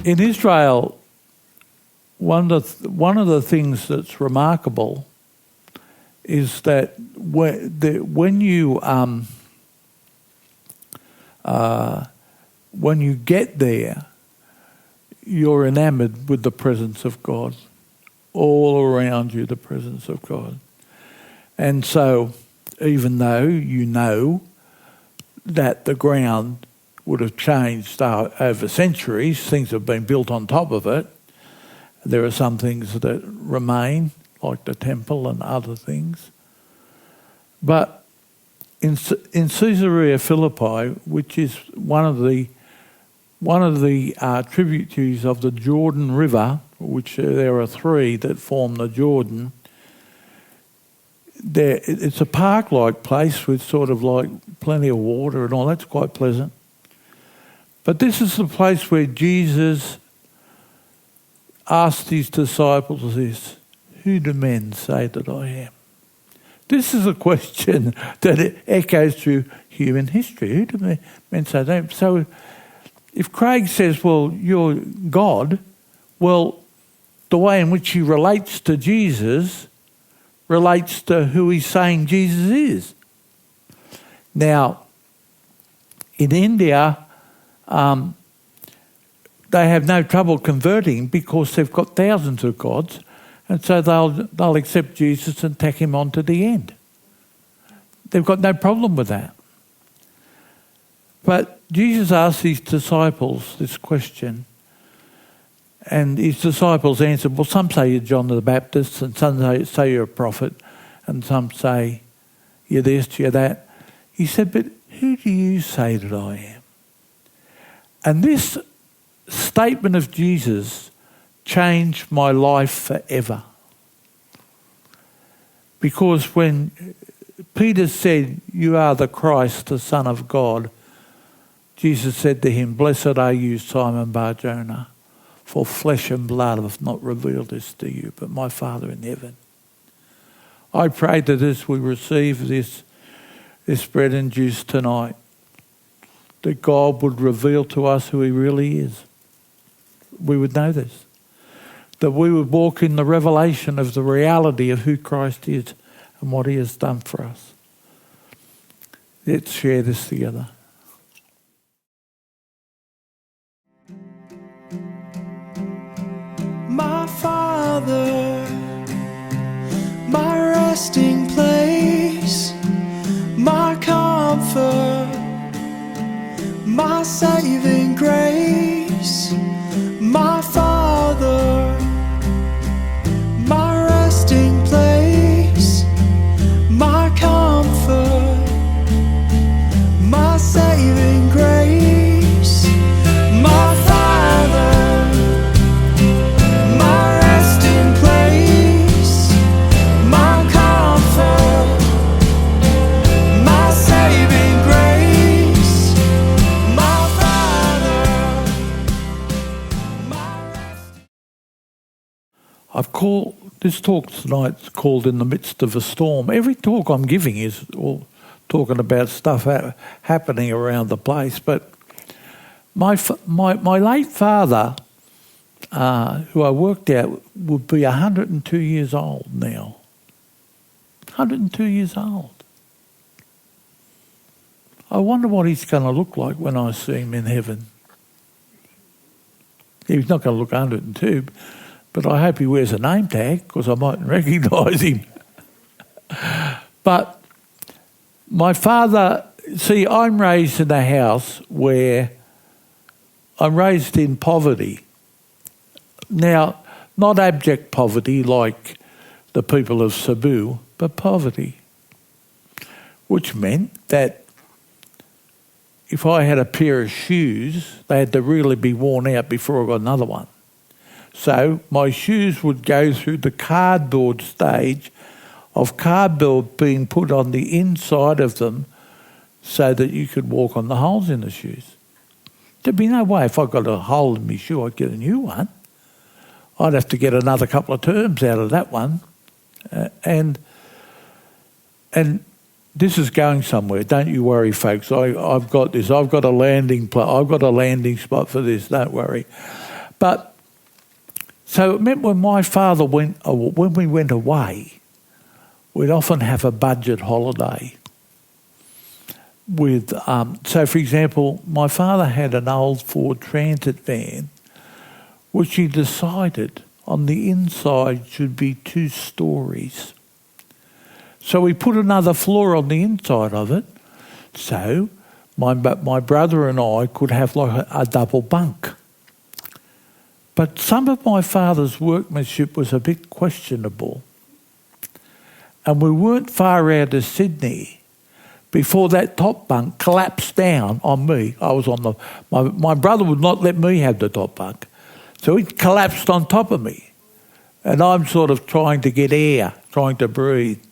In Israel, one of the things that's remarkable is that when you get there, you're enamoured with the presence of God. All around you, the presence of God. And so, even though you know that the ground would have changed over centuries, things have been built on top of it, there are some things that remain, like the temple and other things. But in Caesarea Philippi, which is one of the tributaries of the Jordan River, which there are three that form the Jordan, it's a park-like place with sort of like plenty of water and all. That's quite pleasant. But this is the place where Jesus asked his disciples this: who do men say that I am? This is a question that echoes through human history. Who do men say that I am? So if Craig says, well, you're God, well, the way in which he relates to Jesus relates to who he's saying Jesus is. Now, in India, they have no trouble converting because they've got thousands of gods, and so they'll accept Jesus and tack him on to the end. They've got no problem with that. But Jesus asked his disciples this question, and his disciples answered, well, some say you're John the Baptist, and some say you're a prophet, and some say you're this, you're that. He said, but who do you say that I am? And this statement of Jesus changed my life forever. Because when Peter said, you are the Christ, the Son of God, Jesus said to him, blessed are you, Simon Bar-Jonah, for flesh and blood have not revealed this to you, but my Father in heaven. I pray that as we receive this bread and juice tonight, that God would reveal to us who he really is. We would know this. That we would walk in the revelation of the reality of who Christ is and what he has done for us. Let's share this together. My Father, my resting place, my comfort, my saving grace, my Father, my resting place, my comfort, my saving grace, my Father, my resting place, my comfort, my saving grace, my Father, my resting. I've called this talk tonight's called In the Midst of a Storm. Every talk I'm giving is all talking about stuff happening around the place. But my late father, who I worked out, would be 102 years old now. 102 years old. I wonder what he's going to look like when I see him in heaven. He's not going to look 102, but I hope he wears a name tag because I mightn't recognise him. But my father, see, I'm raised in a house where I'm raised in poverty. Now, not abject poverty like the people of Cebu, but poverty, which meant that if I had a pair of shoes, they had to really be worn out before I got another one. So my shoes would go through the cardboard stage of cardboard being put on the inside of them so that you could walk on the holes in the shoes. There'd be no way if I got a hole in my shoe I'd get a new one. I'd have to get another couple of terms out of that one. And this is going somewhere. Don't you worry, folks. I've got this. I've got a landing spot for this. Don't worry. But so it meant when my father when we went away, we'd often have a budget holiday. With so, for example, my father had an old Ford Transit van, which he decided on the inside should be 2 stories. So we put another floor on the inside of it, so my brother and I could have like a double bunk. But some of my father's workmanship was a bit questionable, and we weren't far out of Sydney before that top bunk collapsed down on me. I was on my brother would not let me have the top bunk, so he collapsed on top of me, and I'm sort of trying to get air, trying to breathe.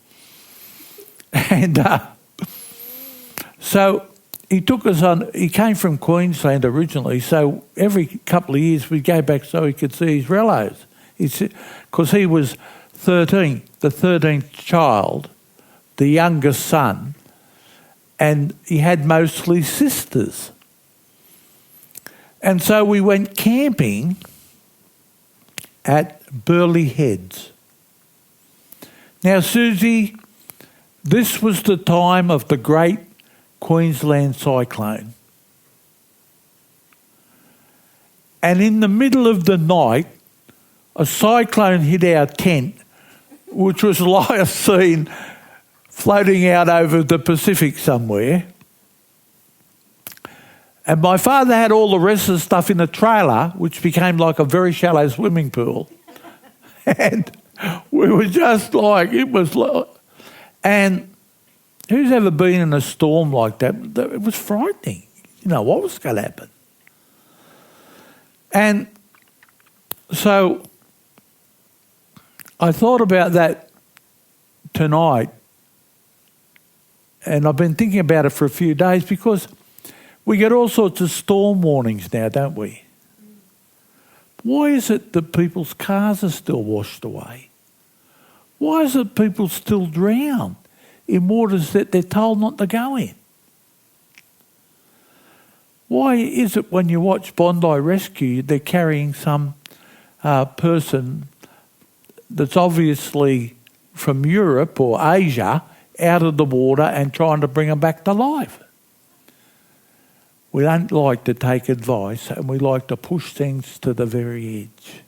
And so he took us on. He came from Queensland originally, so every couple of years we'd go back so he could see his relatives. Because he was 13, the 13th child, the youngest son, and he had mostly sisters. And so we went camping at Burleigh Heads. Now, Susie, this was the time of the great Queensland cyclone. And in the middle of the night, a cyclone hit our tent, which was like a scene floating out over the Pacific somewhere. And my father had all the rest of the stuff in a trailer, which became like a very shallow swimming pool. And we were just like, it was like... And who's ever been in a storm like that? It was frightening. You know, what was going to happen? And so I thought about that tonight, and I've been thinking about it for a few days because we get all sorts of storm warnings now, don't we? Why is it that people's cars are still washed away? Why is it people still drown in waters that they're told not to go in? Why is it when you watch Bondi Rescue, they're carrying some person that's obviously from Europe or Asia out of the water and trying to bring them back to life? We don't like to take advice, and we like to push things to the very edge.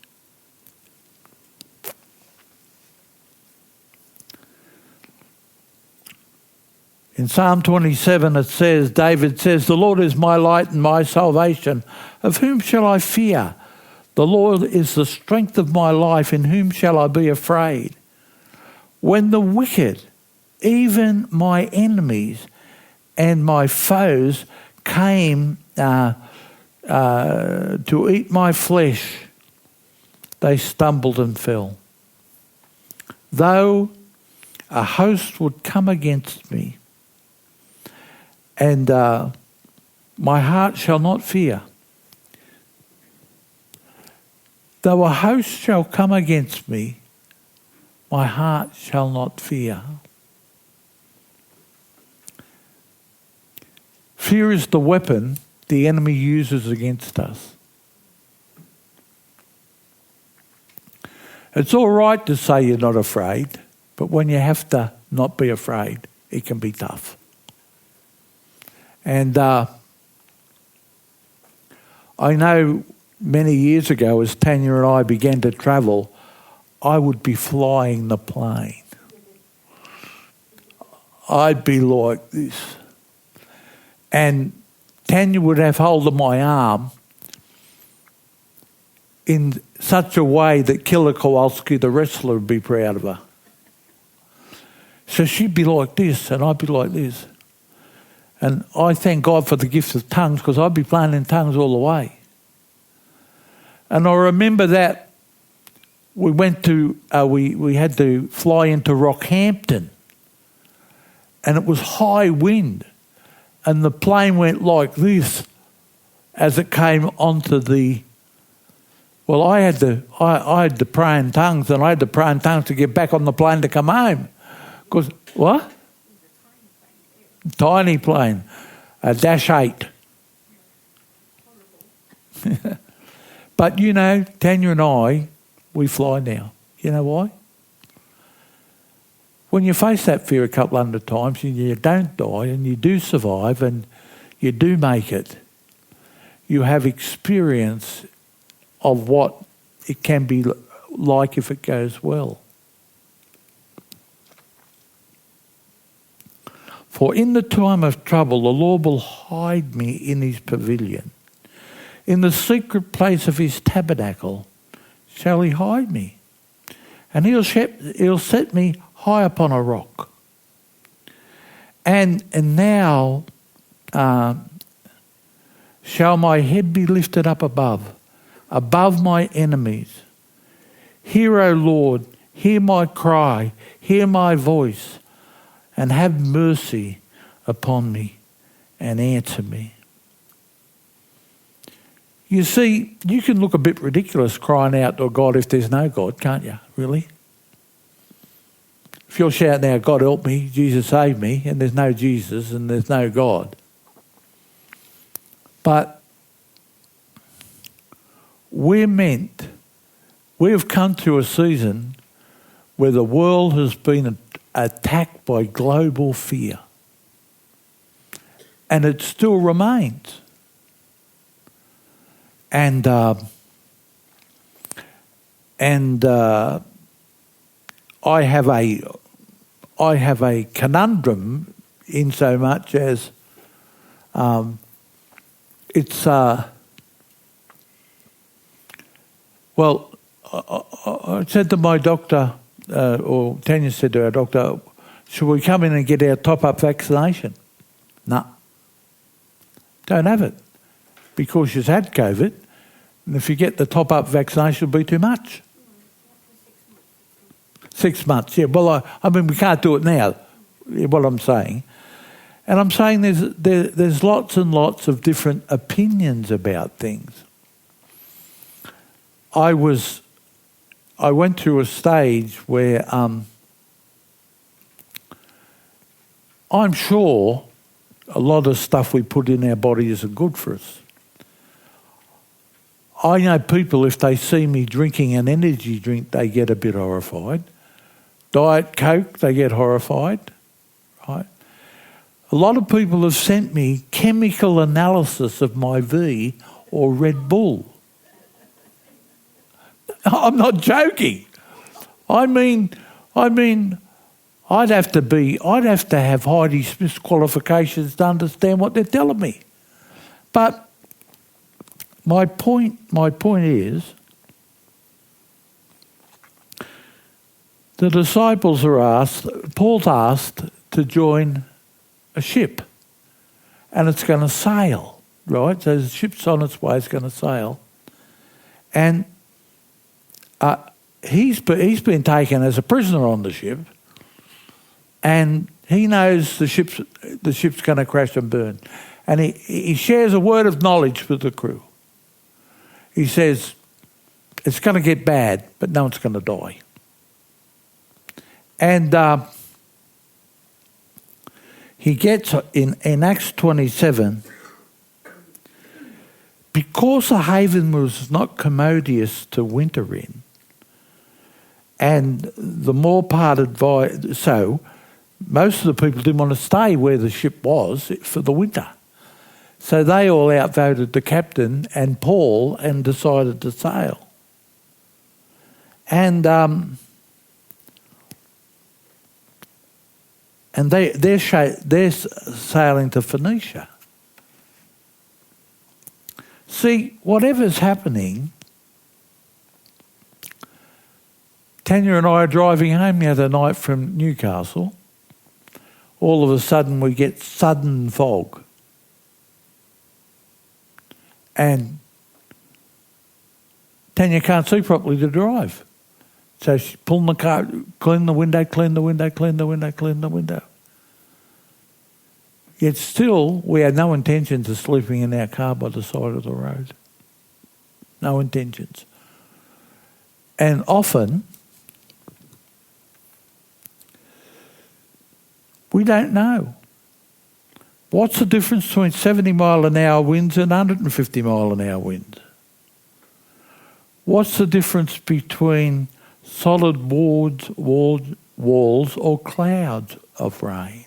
In Psalm 27 it says, David says, "The Lord is my light and my salvation. Of whom shall I fear? The Lord is the strength of my life. In whom shall I be afraid? When the wicked, even my enemies and my foes, came to eat my flesh, they stumbled and fell. Though a host would come against me, and my heart shall not fear. Though a host shall come against me, my heart shall not fear." Fear is the weapon the enemy uses against us. It's all right to say you're not afraid, but when you have to not be afraid, it can be tough. And I know many years ago, as Tanya and I began to travel, I would be flying the plane. I'd be like this. And Tanya would have hold of my arm in such a way that Killer Kowalski, the wrestler, would be proud of her. So she'd be like this, and I'd be like this. And I thank God for the gift of tongues, because I'd be playing in tongues all the way. And I remember that we went to, we had to fly into Rockhampton, and it was high wind, and the plane went like this as it came onto the. Well, I had to pray in tongues, and I had to pray in tongues to get back on the plane to come home, because what? Tiny plane, a Dash 8. But, you know, Tanya and I, we fly now. You know why? When you face that fear a couple hundred times and you don't die and you do survive and you do make it, you have experience of what it can be like if it goes well. For in the time of trouble, the Lord will hide me in his pavilion. In the secret place of his tabernacle shall he hide me. And he'll set me high upon a rock. And now shall my head be lifted up above my enemies. Hear, O Lord, hear my cry, hear my voice, and have mercy upon me and answer me. You see, you can look a bit ridiculous crying out to God if there's no God, can't you? Really? If you're shouting out, God help me, Jesus save me, and there's no Jesus and there's no God. But we've come to a season where the world has been attacked by global fear. And it still remains. And I have a conundrum in so much as it's well, I said to my doctor, or Tanya said to our doctor, should we come in and get our top-up vaccination? No. Don't have it. Because she's had COVID, and if you get the top-up vaccination, it'll be too much. 6 months, yeah. Well, I mean, we can't do it now, what I'm saying. And I'm saying there's lots and lots of different opinions about things. I went through a stage where I'm sure a lot of stuff we put in our body isn't good for us. I know people, if they see me drinking an energy drink, they get a bit horrified. Diet Coke, they get horrified, right? A lot of people have sent me chemical analysis of my V or Red Bull. I'm not joking. I mean, I'd have to have Heidi Smith's qualifications to understand what they're telling me. But my point is, the disciples Paul's asked to join a ship, and it's going to sail, right? So the ship's on its way, it's going to sail. And he's been taken as a prisoner on the ship, and he knows the ship's going to crash and burn. And he shares a word of knowledge with the crew. He says, it's going to get bad, but no one's going to die. And he gets, in Acts 27, because the haven was not commodious to winter in, and the more part advised, so most of the people didn't want to stay where the ship was for the winter. So they all outvoted the captain and Paul and decided to sail. And they're sailing to Phoenicia. See, whatever's happening, Tanya and I are driving home the other night from Newcastle. All of a sudden we get sudden fog. And Tanya can't see properly to drive. So she's pulling the car, clean the window. Yet still, we had no intentions of sleeping in our car by the side of the road. No intentions. And often, we don't know. What's the difference between 70 mile an hour winds and 150 mile an hour winds? What's the difference between solid walls or clouds of rain?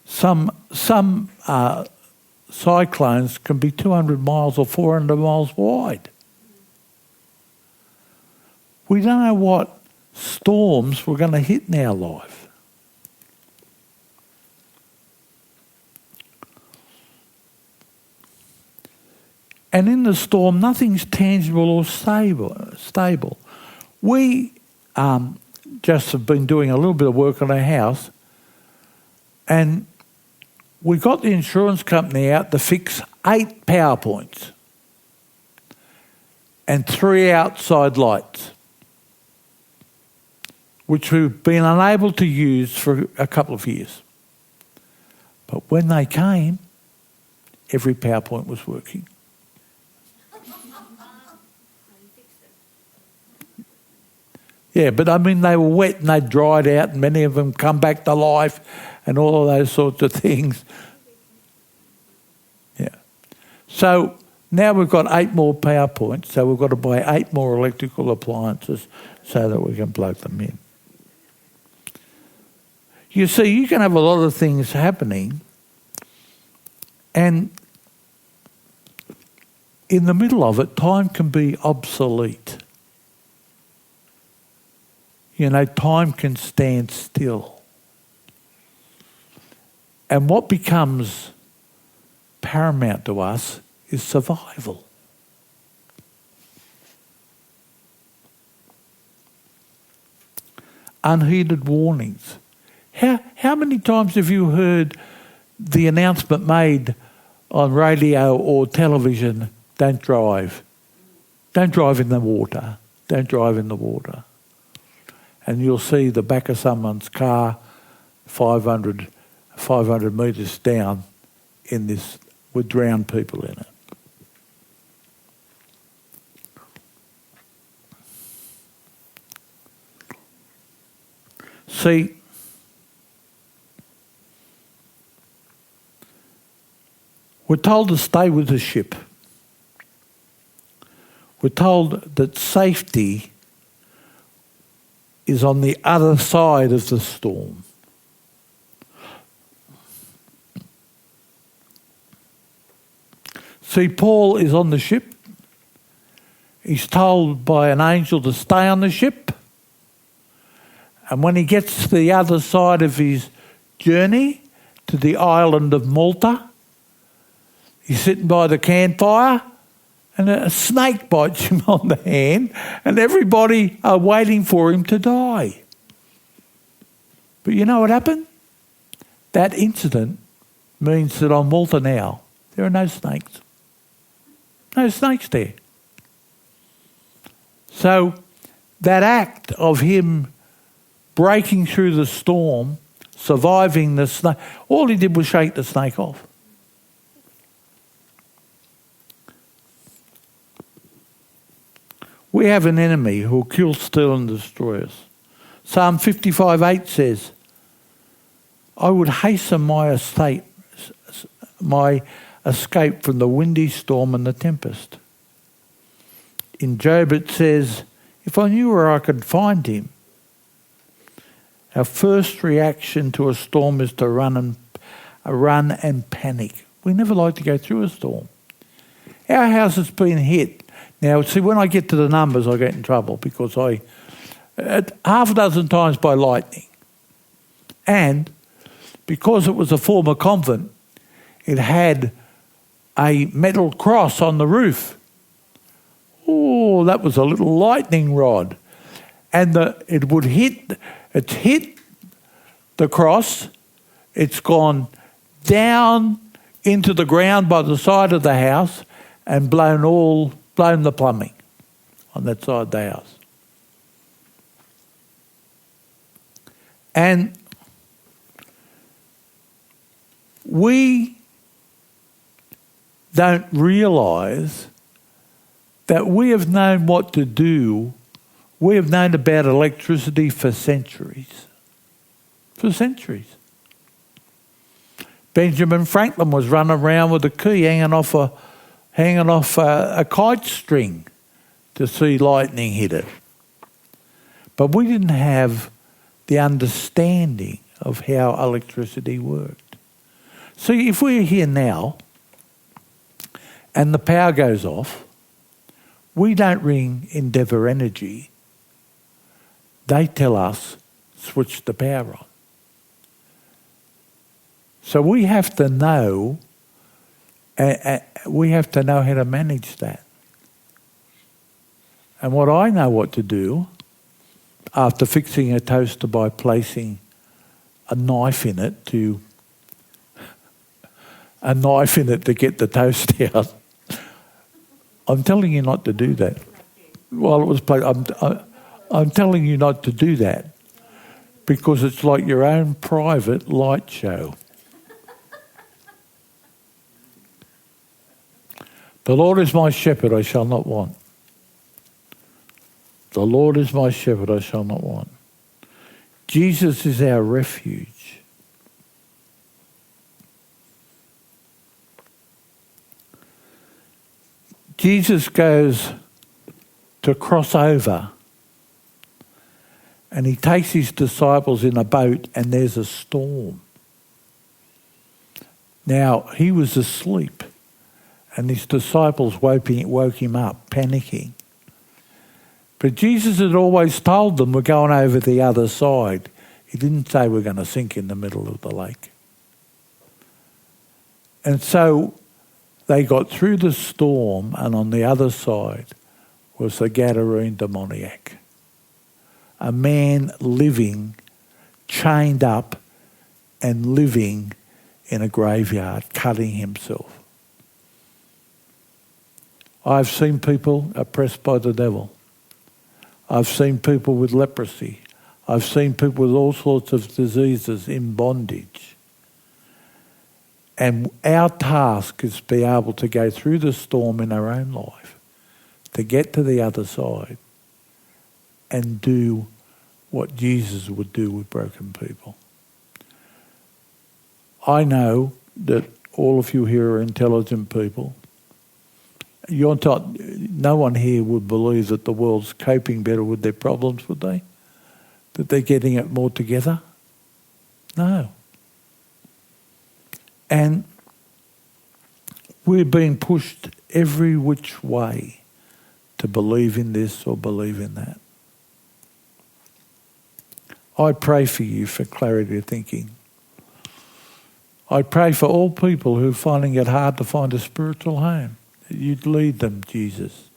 Some cyclones can be 200 miles or 400 miles wide. We don't know what storms we're going to hit in our life. And in the storm, nothing's tangible or stable. We just have been doing a little bit of work on our house, and we got the insurance company out to fix 8 power points and 3 outside lights, which we've been unable to use for a couple of years. But when they came, every power point was working. Yeah, but I mean, they were wet and they dried out, and many of them come back to life and all of those sorts of things. Yeah. So now we've got 8 more power points, so we've got to buy 8 more electrical appliances so that we can plug them in. You see, you can have a lot of things happening, and in the middle of it, time can be obsolete. You know, time can stand still. And what becomes paramount to us is survival. Unheeded warnings. How many times have you heard the announcement made on radio or television, don't drive. Don't drive in the water. Don't drive in the water. And you'll see the back of someone's car 500 metres down in this with drowned people in it. See, we're told to stay with the ship. We're told that safety is on the other side of the storm. See, Paul is on the ship. He's told by an angel to stay on the ship. And when he gets to the other side of his journey, to the island of Malta, he's sitting by the campfire and a snake bites him on the hand and everybody are waiting for him to die. But you know what happened? That incident means that on Malta now, there are no snakes. No snakes there. So that act of him breaking through the storm, surviving the snake, all he did was shake the snake off. We have an enemy who will kill, steal and destroy us. Psalm 55:8 says, I would hasten my escape from the windy storm and the tempest. In Job it says, if I knew where I could find him. Our first reaction to a storm is to run and panic. We never like to go through a storm. Our house has been hit. Now, see, when I get to the numbers, I get in trouble because half a dozen times by lightning. And because it was a former convent, it had a metal cross on the roof. Oh, that was a little lightning rod. And it's hit the cross, it's gone down into the ground by the side of the house and blown the plumbing on that side of the house. And we don't realise that we have known what to do. We have known about electricity for centuries. For centuries. Benjamin Franklin was running around with a key hanging off a kite string to see lightning hit it. But we didn't have the understanding of how electricity worked. See, if we're here now and the power goes off, we don't ring Endeavour Energy. They tell us, switch the power on. So we have to know, how to manage that. And what I know what to do, after fixing a toaster by placing a knife in it to get the toast out, I'm telling you not to do that. While it was played, I'm telling you not to do that because it's like your own private light show. The Lord is my shepherd, I shall not want. The Lord is my shepherd, I shall not want. Jesus is our refuge. Jesus goes to cross over and he takes his disciples in a boat and there's a storm. Now, he was asleep and his disciples woke him up, panicking. But Jesus had always told them we're going over the other side. He didn't say we're going to sink in the middle of the lake. And so they got through the storm, and on the other side was the Gadarene demoniac, a man living, chained up and living in a graveyard, cutting himself. I've seen people oppressed by the devil. I've seen people with leprosy. I've seen people with all sorts of diseases in bondage. And our task is to be able to go through the storm in our own life, to get to the other side and do what Jesus would do with broken people. I know that all of you here are intelligent people. No one here would believe that the world's coping better with their problems, would they? That they're getting it more together? No. And we're being pushed every which way to believe in this or believe in that. I pray for you for clarity of thinking. I pray for all people who are finding it hard to find a spiritual home. You'd lead them, Jesus,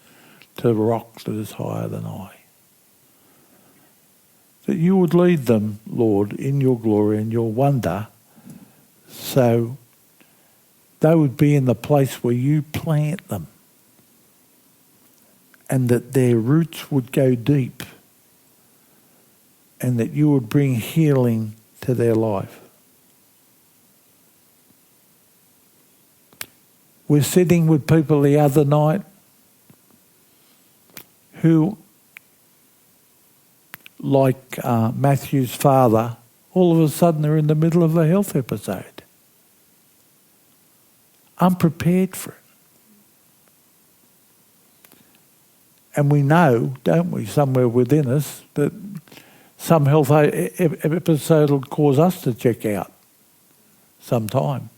to a rock that is higher than I. That you would lead them, Lord, in your glory and your wonder, so they would be in the place where you plant them, and that their roots would go deep, and that you would bring healing to their life. We're sitting with people the other night who, like Matthew's father, all of a sudden they're in the middle of a health episode. Unprepared for it. And we know, don't we, somewhere within us, that some health episode will cause us to check out sometime.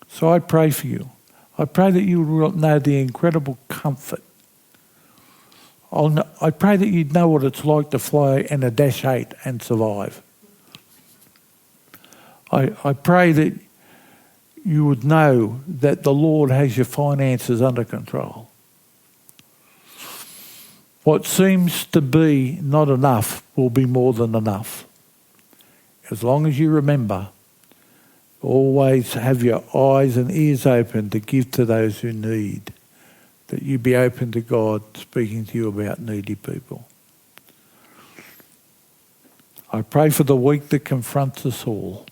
So I pray for you. I pray that you will know the incredible comfort. I pray that you'd know what it's like to fly in a Dash 8 and survive. I pray that you would know that the Lord has your finances under control. What seems to be not enough will be more than enough. As long as you remember, always have your eyes and ears open to give to those who need, that you be open to God speaking to you about needy people. I pray for the week that confronts us all.